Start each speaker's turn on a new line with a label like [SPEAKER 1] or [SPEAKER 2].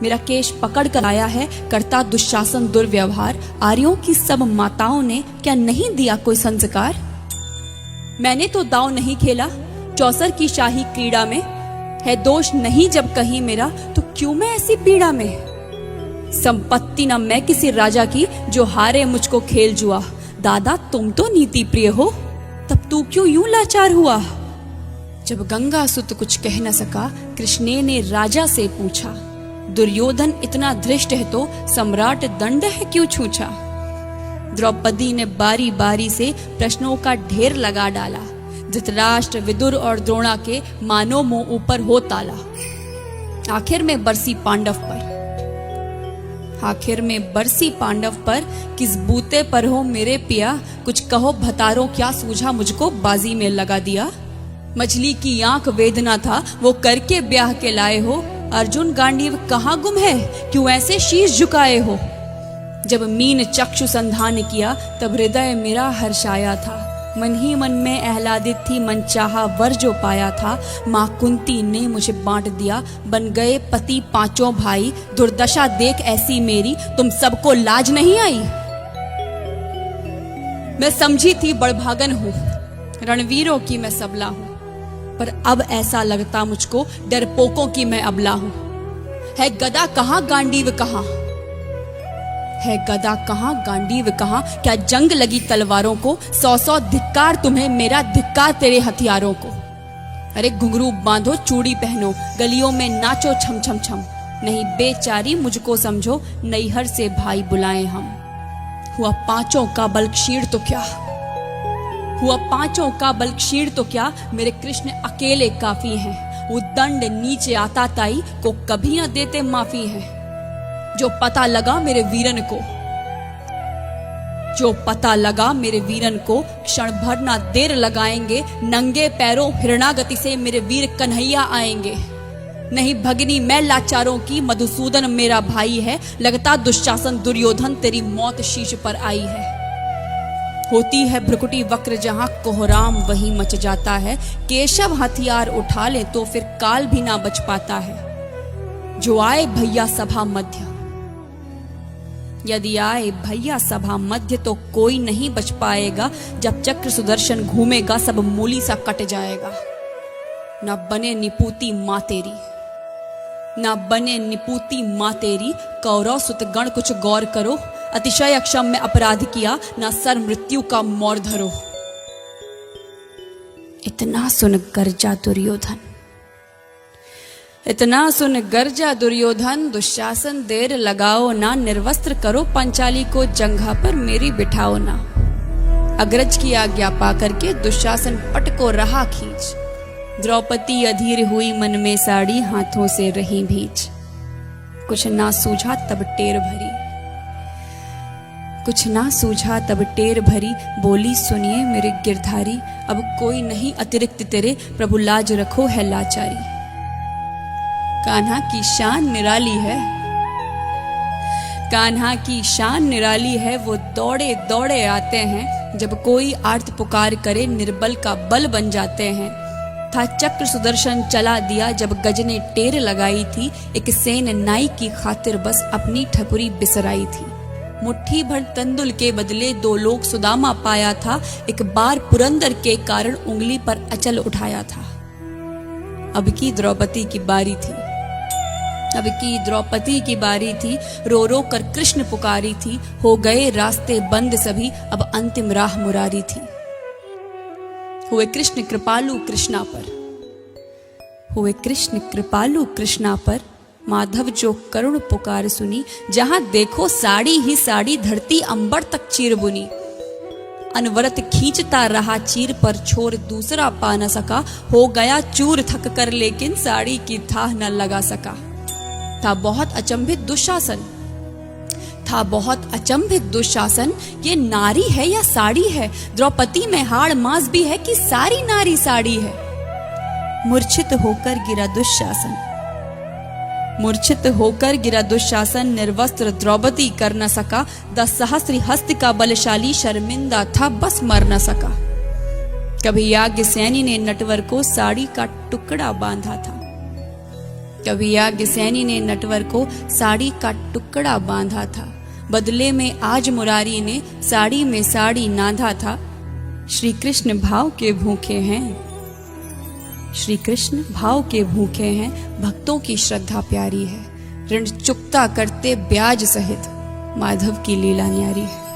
[SPEAKER 1] मेरा केश पकड़ कर आया है, करता दुशासन दुर्व्यवहार। आर्यों की सब माताओं ने क्या नहीं दिया कोई संस्कार? मैंने तो दांव नहीं खेला चौसर की शाही क्रीड़ा में, है दोष नहीं जब कहीं मेरा, तो क्यों मैं ऐसी पीड़ा में? संपत्ति न मैं किसी राजा की, जो हारे मुझको खेल जुआ। दादा तुम तो नीति प्रिय हो, तब तू क्यों यूं लाचार हुआ? जब गंगा सुत कुछ कह न सका, कृष्णे ने राजा से पूछा। दुर्योधन इतना धृष्ट है तो सम्राट दंड है क्यों छूछा? द्रौपदी ने बारी बारी से प्रश्नों का ढेर लगा डाला। धृतराष्ट्र, विदुर और द्रोणा के मानो मुंह ऊपर हो ताला। आखिर में बरसी पांडव पर किस बूते पर हो मेरे पिया? कुछ कहो भतारो क्या सूझा मुझको बाजी में लगा दिया? मछली की आंख वेदना था वो करके ब्याह के लाए हो। अर्जुन गांडीव कहाँ गुम है, क्यों ऐसे शीश झुकाए हो? जब मीन चक्षु संधान किया, तब हृदय मेरा हर्षाया था। मन ही मन में आह्लादित थी, मन चाहा वर जो पाया था। माँ कुंती ने मुझे बांट दिया, बन गए पति पांचों भाई। दुर्दशा देख ऐसी मेरी, तुम सबको लाज नहीं आई? मैं समझी थी बड़भागन हूँ, रणवीरों की मैं सबला हूँ, पर अब ऐसा लगता मुझको डरपोकों की मैं अबला हूँ। है गदा कहाँ गांडीव कहाँ, है गदा कहाँ गांडीव कहाँ? क्या जंग लगी तलवारों को? 100 धिक्कार तुम्हें, मेरा धिक्कार तेरे हथियारों को। अरे घुंघरू बांधो चूड़ी पहनो, गलियों में नाचो छम छम छम। नहीं बेचारी मुझको समझो, नैहर से भाई बुलाएं हम। हुआ पांचों का बल क्षीण तो क्या, हुआ पांचों का बल क्षीण तो क्या, मेरे कृष्ण अकेले काफी हैं। वो दंड नीचे आता ताई को कभी न देते माफी है। जो पता लगा मेरे वीरन को, जो पता लगा मेरे वीरन को, क्षण भर ना देर लगाएंगे। नंगे पैरों हिरणागति से मेरे वीर कन्हैया आएंगे। नहीं भगनी मैं लाचारों की, मधुसूदन मेरा भाई है। लगता दुशासन दुर्योधन तेरी मौत शीश पर आई है। होती है भ्रुकुटी वक्र जहां कोहराम वहीं मच जाता है। केशव हथियार उठा ले तो फिर काल भी ना बच पाता है। जो आए भैया सभा मध्य, यदि आए भैया सभा मध्य, तो कोई नहीं बच पाएगा। जब चक्र सुदर्शन घूमेगा, सब मूली सा कट जाएगा। न बने निपूती माँ तेरी, न बने निपूती माँ तेरी। कौरव सुत गण कुछ गौर करो, अतिशय अक्षम में अपराध किया, ना सर मृत्यु का मोर धरो। इतना सुन गर्जा दुर्योधन, इतना सुन गर्जा दुर्योधन। दुशासन देर लगाओ ना, निर्वस्त्र करो पंचाली को, जंघा पर मेरी बिठाओ ना। अग्रज की आज्ञा पा करके दुशासन पट को रहा खींच। द्रौपदी अधीर हुई मन में साड़ी, हाथों से रही भींच। कुछ ना सूझा तब टेर भरी, कुछ ना सूझा तब टेर भरी। बोली सुनिए मेरे गिरधारी, अब कोई नहीं अतिरिक्त तेरे, प्रभु लाज रखो है लाचारी। कान्हा की शान निराली है, कान्हा की शान निराली है। वो दौड़े दौड़े आते हैं, जब कोई आर्त पुकार करे, निर्बल का बल बन जाते हैं। था चक्र सुदर्शन चला दिया, जब गज ने टेर लगाई थी। एक सेन नाई की खातिर बस अपनी ठकुरी बिसराई थी। मुट्ठी भर तंदुल के बदले 2 लोग सुदामा पाया था। एक बार पुरंदर के कारण उंगली पर अचल उठाया था। अब की द्रौपदी की बारी थी, अब की द्रौपदी की बारी थी। रो रो कर कृष्ण पुकारी थी। हो गए रास्ते बंद सभी, अब अंतिम राह मुरारी थी। हुए कृष्ण कृपालु कृष्णा पर, हुए कृष्ण कृपालु कृष्णा पर। माधव जो करुण पुकार सुनी, जहां देखो साड़ी ही साड़ी, धरती अंबर तक चीर बुनी। अनवरत खींचता रहा चीर पर, छोर दूसरा पा न सका। हो गया चूर थक कर, लेकिन साड़ी की थाह न लगा सका। था बहुत अचंभित दुशासन, था बहुत अचंभित दुशासन। ये नारी है या साड़ी है? द्रौपदी में हाड़ मांस भी है कि सारी नारी साड़ी है? मूर्छित होकर गिरा दुशासन, मूर्छित होकर गिरा दुशासन। निर्वस्त्र द्रौपदी कर न सका। 10 सहस्त्र हस्त का बलशाली, शर्मिंदा था बस मर न सका। कभी याज्ञसेनी ने नटवर को साड़ी का टुकड़ा बांधा था। कभी याज्ञसेनी ने नटवर को साड़ी का टुकड़ा बांधा था, बदले में आज मुरारी ने साड़ी में साड़ी नाधा था। श्री कृष्ण भाव के भूखे हैं, श्री कृष्ण भाव के भूखे हैं, भक्तों की श्रद्धा प्यारी है। ऋण चुकता करते ब्याज सहित, माधव की लीला न्यारी है।